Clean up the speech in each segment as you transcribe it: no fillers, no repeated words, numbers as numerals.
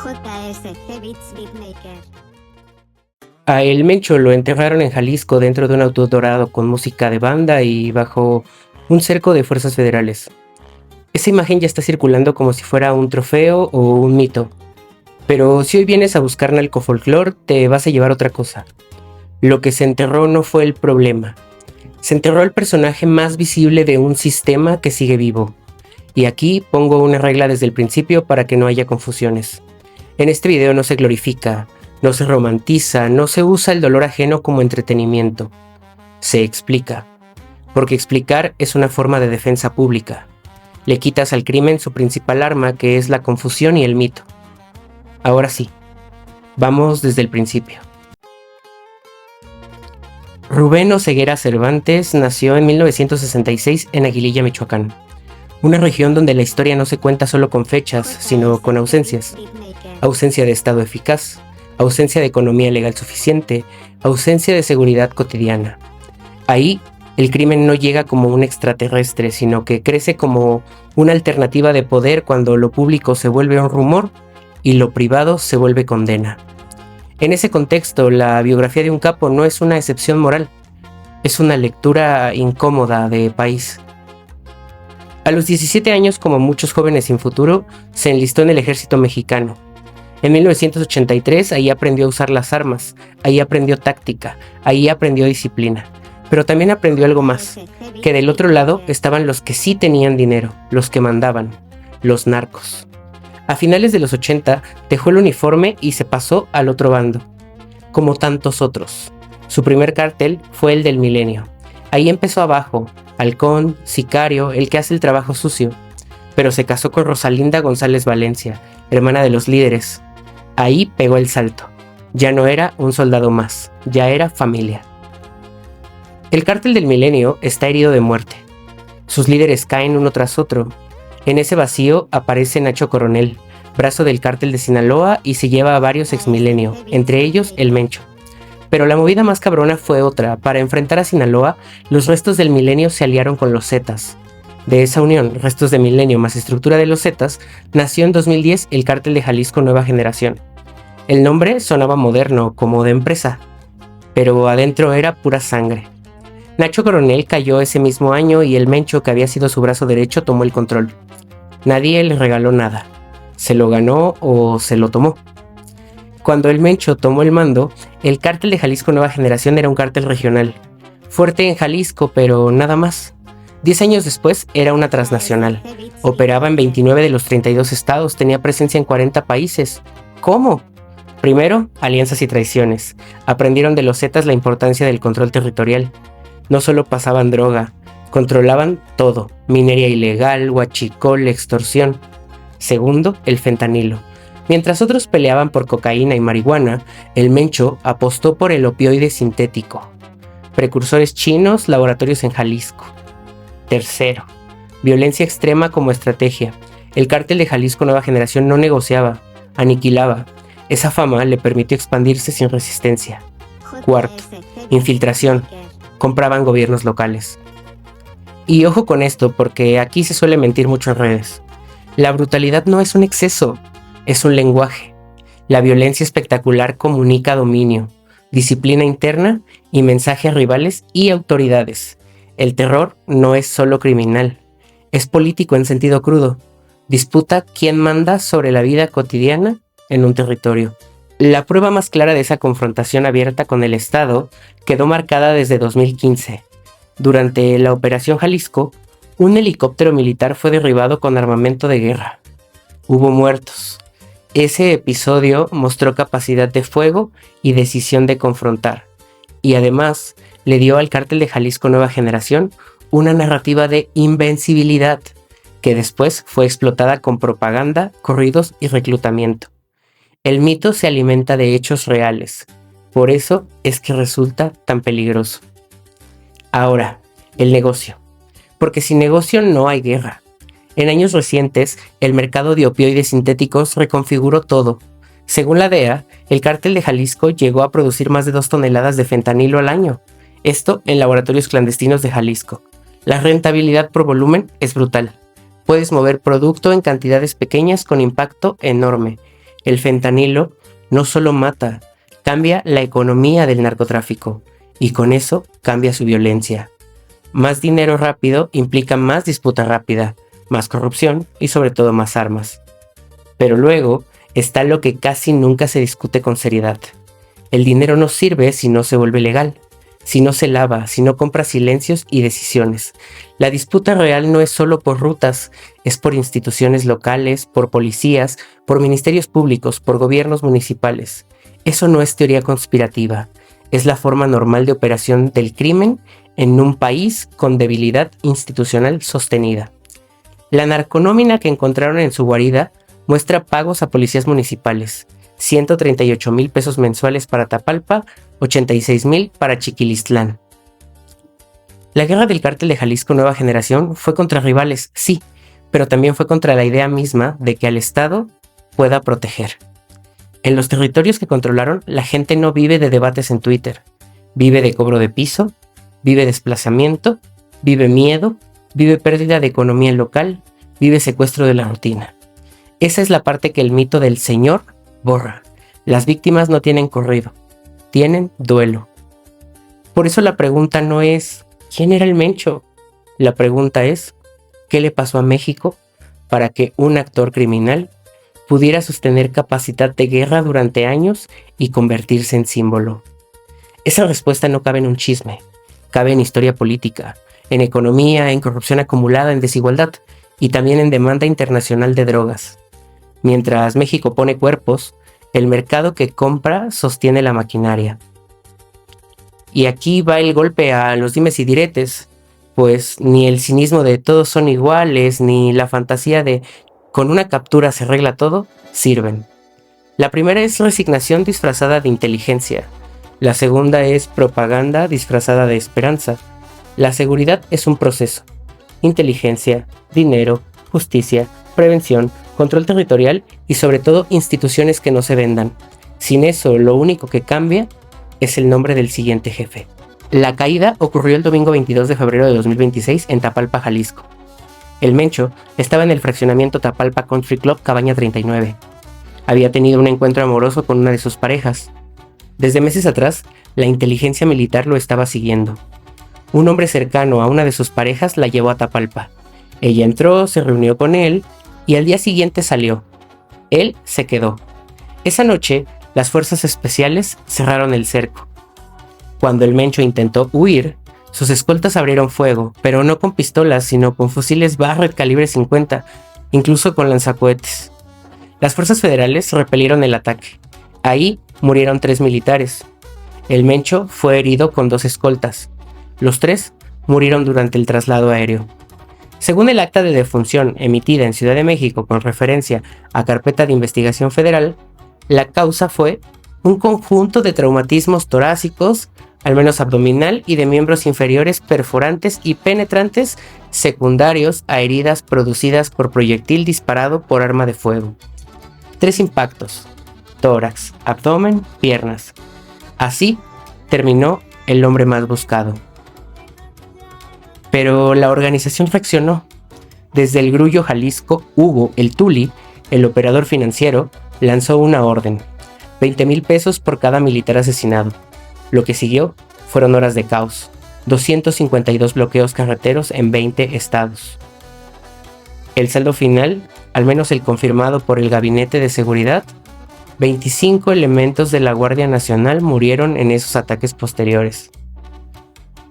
JSC Beats Beatmaker. A El Mencho lo enterraron en Jalisco dentro de un auto dorado con música de banda y bajo un cerco de fuerzas federales. Esa imagen ya está circulando como si fuera un trofeo o un mito. Pero si hoy vienes a buscar narcofolclore, te vas a llevar otra cosa. Lo que se enterró no fue el problema. Se enterró el personaje más visible de un sistema que sigue vivo. Y aquí pongo una regla desde el principio para que no haya confusiones. En este video no se glorifica, no se romantiza, no se usa el dolor ajeno como entretenimiento. Se explica. Porque explicar es una forma de defensa pública. Le quitas al crimen su principal arma, que es la confusión y el mito. Ahora sí, vamos desde el principio. Rubén Oseguera Cervantes nació en 1966 en Aguililla, Michoacán. Una región donde la historia no se cuenta solo con fechas, sino con ausencias. Ausencia de Estado eficaz, ausencia de economía legal suficiente, ausencia de seguridad cotidiana. Ahí, el crimen no llega como un extraterrestre, sino que crece como una alternativa de poder cuando lo público se vuelve un rumor y lo privado se vuelve condena. En ese contexto, la biografía de un capo no es una excepción moral, es una lectura incómoda de país. A los 17 años, como muchos jóvenes sin futuro, se enlistó en el ejército mexicano. En 1983, ahí aprendió a usar las armas, ahí aprendió táctica, ahí aprendió disciplina. Pero también aprendió algo más, que del otro lado estaban los que sí tenían dinero, los que mandaban, los narcos. A finales de los 80 dejó el uniforme y se pasó al otro bando, como tantos otros. Su primer cártel fue el del Milenio. Ahí empezó abajo, halcón, sicario, el que hace el trabajo sucio. Pero se casó con Rosalinda González Valencia, hermana de los líderes. Ahí pegó el salto. Ya no era un soldado más, ya era familia. El cártel del Milenio está herido de muerte. Sus líderes caen uno tras otro. En ese vacío aparece Nacho Coronel, brazo del cártel de Sinaloa, y se lleva a varios exmilenio, entre ellos el Mencho. Pero la movida más cabrona fue otra. Para enfrentar a Sinaloa, los restos del Milenio se aliaron con los Zetas. De esa unión, restos de Milenio más estructura de los Zetas, nació en 2010 el cártel de Jalisco Nueva Generación. El nombre sonaba moderno, como de empresa, pero adentro era pura sangre. Nacho Coronel cayó ese mismo año y el Mencho, que había sido su brazo derecho, tomó el control. Nadie le regaló nada. Se lo ganó o se lo tomó. Cuando el Mencho tomó el mando, el cártel de Jalisco Nueva Generación era un cártel regional. Fuerte en Jalisco, pero nada más. 10 años después era una transnacional. Operaba en 29 de los 32 estados, tenía presencia en 40 países. ¿Cómo? Primero, alianzas y traiciones. Aprendieron de los Zetas la importancia del control territorial. No solo pasaban droga, controlaban todo: minería ilegal, huachicol, extorsión. Segundo, el fentanilo. Mientras otros peleaban por cocaína y marihuana, el Mencho apostó por el opioide sintético. Precursores chinos, laboratorios en Jalisco. Tercero, violencia extrema como estrategia. El cártel de Jalisco Nueva Generación no negociaba, aniquilaba. Esa fama le permitió expandirse sin resistencia. Cuarto, infiltración. Compraban gobiernos locales. Y ojo con esto, porque aquí se suele mentir mucho en redes. La brutalidad no es un exceso, es un lenguaje. La violencia espectacular comunica dominio, disciplina interna y mensaje a rivales y autoridades. El terror no es solo criminal, es político en sentido crudo. Disputa quién manda sobre la vida cotidiana en un territorio. La prueba más clara de esa confrontación abierta con el Estado quedó marcada desde 2015. Durante la Operación Jalisco, un helicóptero militar fue derribado con armamento de guerra. Hubo muertos. Ese episodio mostró capacidad de fuego y decisión de confrontar. Y además, le dio al cártel de Jalisco Nueva Generación una narrativa de invencibilidad, que después fue explotada con propaganda, corridos y reclutamiento. El mito se alimenta de hechos reales, por eso es que resulta tan peligroso. Ahora, el negocio. Porque sin negocio no hay guerra. En años recientes, el mercado de opioides sintéticos reconfiguró todo. Según la DEA, el cártel de Jalisco llegó a producir más de 2 toneladas de fentanilo al año. Esto en laboratorios clandestinos de Jalisco. La rentabilidad por volumen es brutal. Puedes mover producto en cantidades pequeñas con impacto enorme. El fentanilo no solo mata, cambia la economía del narcotráfico y con eso cambia su violencia. Más dinero rápido implica más disputa rápida, más corrupción y sobre todo más armas. Pero luego está lo que casi nunca se discute con seriedad. El dinero no sirve si no se vuelve legal, si no se lava, si no compra silencios y decisiones. La disputa real no es solo por rutas, es por instituciones locales, por policías, por ministerios públicos, por gobiernos municipales. Eso no es teoría conspirativa, es la forma normal de operación del crimen en un país con debilidad institucional sostenida. La narconómina que encontraron en su guarida muestra pagos a policías municipales, 138,000 pesos mensuales para Tapalpa, 86,000 para Chiquilistlán. La guerra del cártel de Jalisco Nueva Generación fue contra rivales, sí, pero también fue contra la idea misma de que al Estado pueda proteger. En los territorios que controlaron, la gente no vive de debates en Twitter, vive de cobro de piso, vive desplazamiento, vive miedo, vive pérdida de economía local, vive secuestro de la rutina. Esa es la parte que el mito del señor borra. Las víctimas no tienen corrido, tienen duelo. Por eso la pregunta no es ¿quién era el Mencho? La pregunta es ¿qué le pasó a México para que un actor criminal pudiera sostener capacidad de guerra durante años y convertirse en símbolo? Esa respuesta no cabe en un chisme, cabe en historia política, en economía, en corrupción acumulada, en desigualdad y también en demanda internacional de drogas. Mientras México pone cuerpos, el mercado que compra sostiene la maquinaria. Y aquí va el golpe a los dimes y diretes, pues ni el cinismo de todos son iguales, ni la fantasía de con una captura se arregla todo, sirven. La primera es resignación disfrazada de inteligencia. La segunda es propaganda disfrazada de esperanza. La seguridad es un proceso. Inteligencia, dinero, justicia, prevención, control territorial y sobre todo instituciones que no se vendan. Sin eso, lo único que cambia es el nombre del siguiente jefe. La caída ocurrió el domingo 22 de febrero de 2026 en Tapalpa, Jalisco. El Mencho estaba en el fraccionamiento Tapalpa Country Club Cabaña 39. Había tenido un encuentro amoroso con una de sus parejas. Desde meses atrás, la inteligencia militar lo estaba siguiendo. Un hombre cercano a una de sus parejas la llevó a Tapalpa. Ella entró, se reunió con él y al día siguiente salió. Él se quedó. Esa noche, las fuerzas especiales cerraron el cerco. Cuando el Mencho intentó huir, sus escoltas abrieron fuego, pero no con pistolas, sino con fusiles Barrett calibre 50, incluso con lanzacohetes. Las fuerzas federales repelieron el ataque. Ahí murieron 3 militares. El Mencho fue herido con 2 escoltas. Los 3 murieron durante el traslado aéreo. Según el acta de defunción emitida en Ciudad de México con referencia a carpeta de investigación federal, la causa fue un conjunto de traumatismos torácicos, al menos abdominal, y de miembros inferiores perforantes y penetrantes secundarios a heridas producidas por proyectil disparado por arma de fuego. 3 impactos: tórax, abdomen, piernas. Así terminó el hombre más buscado. Pero la organización reaccionó. Desde el Grullo Jalisco, Hugo, el Tuli, el operador financiero, lanzó una orden: 20,000 pesos por cada militar asesinado. Lo que siguió fueron horas de caos, 252 bloqueos carreteros en 20 estados. El saldo final, al menos el confirmado por el Gabinete de Seguridad, 25 elementos de la Guardia Nacional murieron en esos ataques posteriores.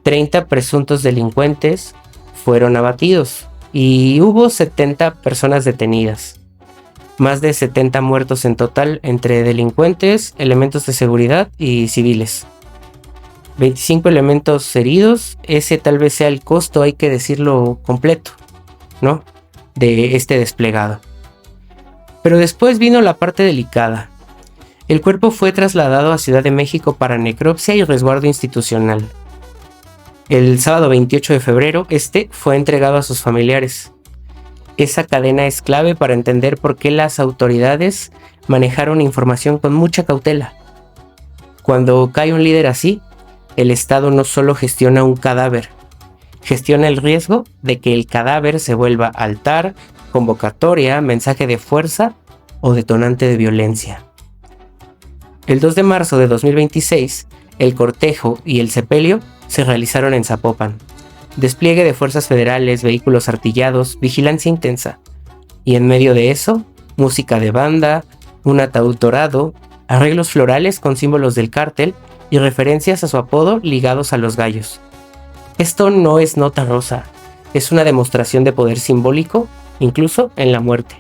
30 presuntos delincuentes fueron abatidos y hubo 70 personas detenidas. Más de 70 muertos en total entre delincuentes, elementos de seguridad y civiles. 25 elementos heridos, ese tal vez sea el costo, hay que decirlo completo, ¿no?, de este desplegado. Pero después vino la parte delicada. El cuerpo fue trasladado a Ciudad de México para necropsia y resguardo institucional. El sábado 28 de febrero, fue entregado a sus familiares. Esa cadena es clave para entender por qué las autoridades manejaron información con mucha cautela. Cuando cae un líder así, el Estado no solo gestiona un cadáver, gestiona el riesgo de que el cadáver se vuelva altar, convocatoria, mensaje de fuerza o detonante de violencia. El 2 de marzo de 2026, el cortejo y el sepelio se realizaron en Zapopan. Despliegue de fuerzas federales, vehículos artillados, vigilancia intensa. Y en medio de eso, música de banda, un ataúd dorado, arreglos florales con símbolos del cártel y referencias a su apodo ligados a los gallos. Esto no es nota rosa, es una demostración de poder simbólico, incluso en la muerte.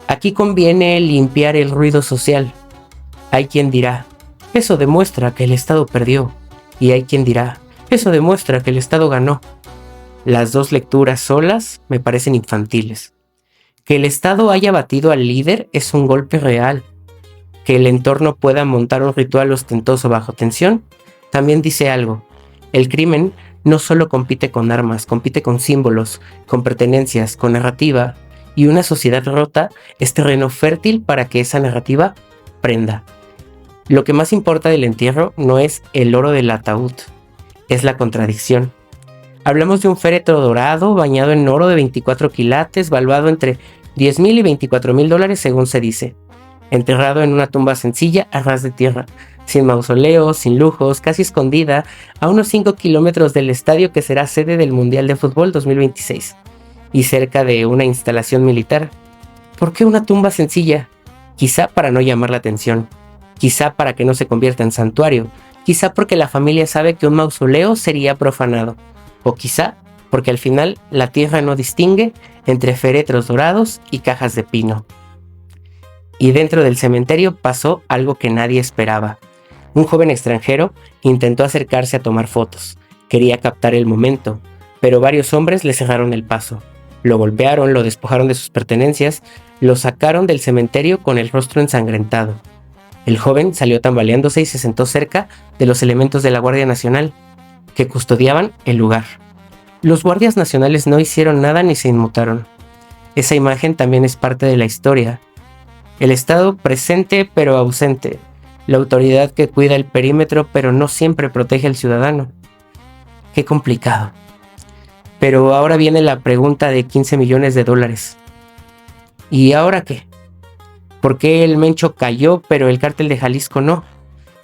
Aquí conviene limpiar el ruido social. Hay quien dirá, eso demuestra que el Estado perdió, y hay quien dirá, eso demuestra que el Estado ganó. Las dos lecturas solas me parecen infantiles. Que el Estado haya batido al líder es un golpe real. Que el entorno pueda montar un ritual ostentoso bajo tensión, también dice algo. El crimen no solo compite con armas, compite con símbolos, con pertenencias, con narrativa, y una sociedad rota es terreno fértil para que esa narrativa prenda. Lo que más importa del entierro no es el oro del ataúd, es la contradicción. Hablamos de un féretro dorado bañado en oro de 24 quilates, valuado entre $10,000 y $24,000 según se dice. Enterrado en una tumba sencilla a ras de tierra, sin mausoleo, sin lujos, casi escondida, a unos 5 kilómetros del estadio que será sede del Mundial de Fútbol 2026, y cerca de una instalación militar. ¿Por qué una tumba sencilla? Quizá para no llamar la atención, quizá para que no se convierta en santuario, quizá porque la familia sabe que un mausoleo sería profanado, o quizá porque al final la tierra no distingue entre féretros dorados y cajas de pino. Y dentro del cementerio pasó algo que nadie esperaba. Un joven extranjero intentó acercarse a tomar fotos. Quería captar el momento, pero varios hombres le cerraron el paso. Lo golpearon, lo despojaron de sus pertenencias, lo sacaron del cementerio con el rostro ensangrentado. El joven salió tambaleándose y se sentó cerca de los elementos de la Guardia Nacional, que custodiaban el lugar. Los guardias nacionales no hicieron nada ni se inmutaron. Esa imagen también es parte de la historia. El Estado presente pero ausente, la autoridad que cuida el perímetro pero no siempre protege al ciudadano. Qué complicado. Pero ahora viene la pregunta de $15 millones. ¿Y ahora qué? ¿Por qué el Mencho cayó pero el cártel de Jalisco no?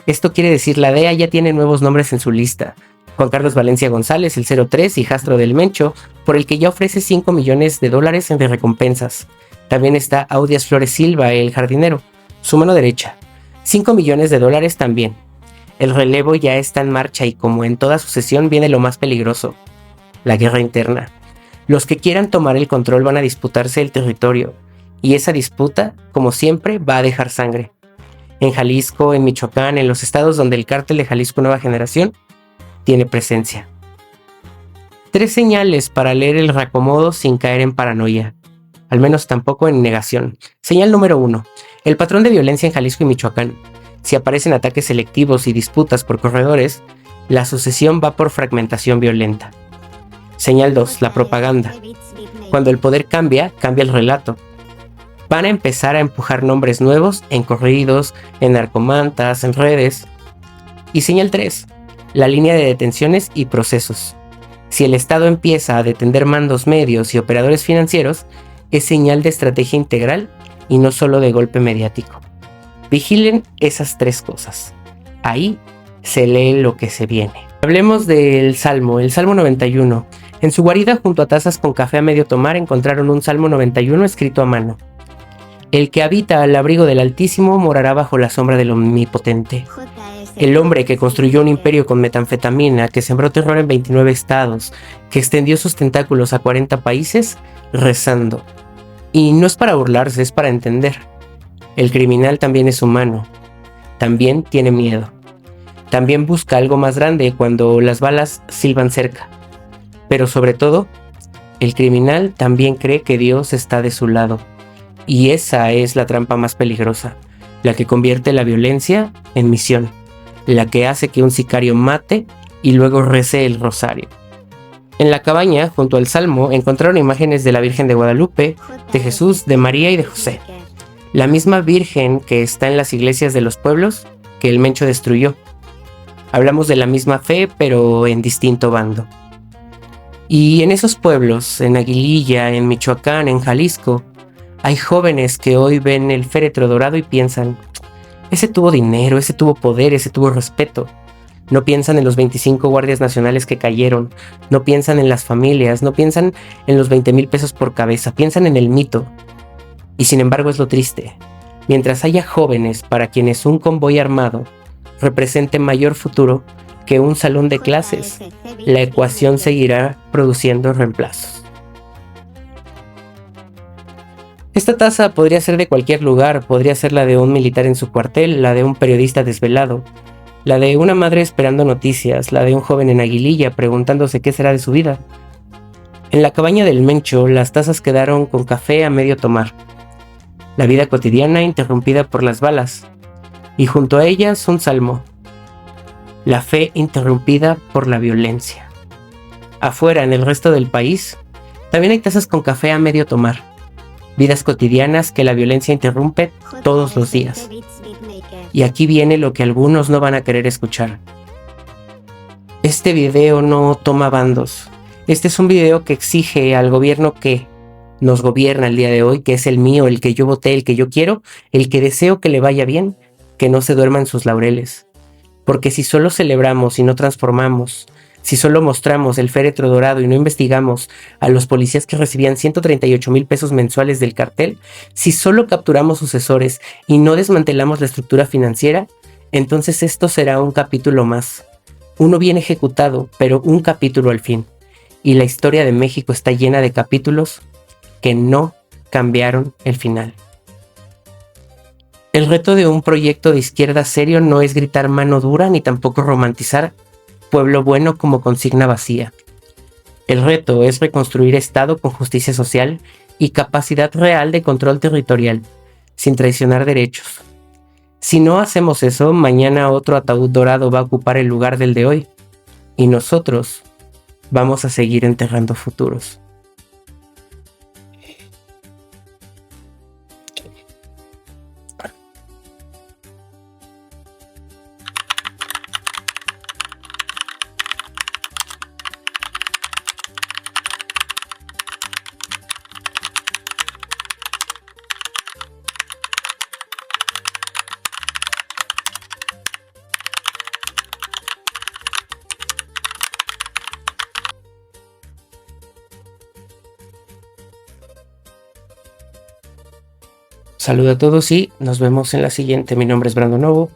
Esto quiere decir la DEA ya tiene nuevos nombres en su lista. Juan Carlos Valencia González, el 03, hijastro del Mencho, por el que ya ofrece $5 millones en recompensas. También está Audias Flores Silva, el jardinero, su mano derecha. $5 millones también. El relevo ya está en marcha y como en toda sucesión viene lo más peligroso, la guerra interna. Los que quieran tomar el control van a disputarse el territorio, y esa disputa, como siempre, va a dejar sangre. En Jalisco, en Michoacán, en los estados donde el cártel de Jalisco Nueva Generación tiene presencia. 3 señales para leer el reacomodo sin caer en paranoia. Al menos tampoco en negación. Señal número 1. El patrón de violencia en Jalisco y Michoacán. Si aparecen ataques selectivos y disputas por corredores, la sucesión va por fragmentación violenta. Señal 2. La propaganda. Cuando el poder cambia, cambia el relato. Van a empezar a empujar nombres nuevos en corridos, en narcomantas, en redes. Y señal 3. La línea de detenciones y procesos. Si el Estado empieza a detener mandos medios y operadores financieros, es señal de estrategia integral y no solo de golpe mediático. Vigilen esas 3 cosas. Ahí se lee lo que se viene. Hablemos del Salmo, el Salmo 91. En su guarida junto a tazas con café a medio tomar encontraron un Salmo 91 escrito a mano. El que habita al abrigo del Altísimo morará bajo la sombra del Omnipotente. El hombre que construyó un imperio con metanfetamina, que sembró terror en 29 estados, que extendió sus tentáculos a 40 países, rezando. Y no es para burlarse, es para entender. El criminal también es humano. También tiene miedo. También busca algo más grande cuando las balas silban cerca. Pero sobre todo, el criminal también cree que Dios está de su lado. Y esa es la trampa más peligrosa, la que convierte la violencia en misión, la que hace que un sicario mate y luego rece el rosario. En la cabaña, junto al Salmo, encontraron imágenes de la Virgen de Guadalupe, de Jesús, de María y de José. La misma Virgen que está en las iglesias de los pueblos que el Mencho destruyó. Hablamos de la misma fe, pero en distinto bando. Y en esos pueblos, en Aguililla, en Michoacán, en Jalisco, hay jóvenes que hoy ven el féretro dorado y piensan, ese tuvo dinero, ese tuvo poder, ese tuvo respeto. No piensan en los 25 guardias nacionales que cayeron, no piensan en las familias, no piensan en los 20,000 pesos por cabeza, piensan en el mito. Y sin embargo es lo triste. Mientras haya jóvenes para quienes un convoy armado represente mayor futuro que un salón de clases, la ecuación seguirá produciendo reemplazos. Esta taza podría ser de cualquier lugar, podría ser la de un militar en su cuartel, la de un periodista desvelado, la de una madre esperando noticias, la de un joven en Aguililla preguntándose qué será de su vida. En la cabaña del Mencho, las tazas quedaron con café a medio tomar. La vida cotidiana interrumpida por las balas, y junto a ellas un salmo. La fe interrumpida por la violencia. Afuera, en el resto del país, también hay tazas con café a medio tomar. Vidas cotidianas que la violencia interrumpe todos los días. Y aquí viene lo que algunos no van a querer escuchar. Este video no toma bandos. Este es un video que exige al gobierno que nos gobierna el día de hoy, que es el mío, el que yo voté, el que yo quiero, el que deseo que le vaya bien, que no se duerma en sus laureles. Porque si solo celebramos y no transformamos, si solo mostramos el féretro dorado y no investigamos a los policías que recibían 138,000 pesos mensuales del cartel, si solo capturamos sucesores y no desmantelamos la estructura financiera, entonces esto será un capítulo más. Uno bien ejecutado, pero un capítulo al fin. Y la historia de México está llena de capítulos que no cambiaron el final. El reto de un proyecto de izquierda serio no es gritar mano dura ni tampoco romantizar pueblo bueno como consigna vacía. El reto es reconstruir Estado con justicia social y capacidad real de control territorial, sin traicionar derechos. Si no hacemos eso, mañana otro ataúd dorado va a ocupar el lugar del de hoy, y nosotros vamos a seguir enterrando futuros. Saludos a todos y nos vemos en la siguiente. Mi nombre es Brando Novo.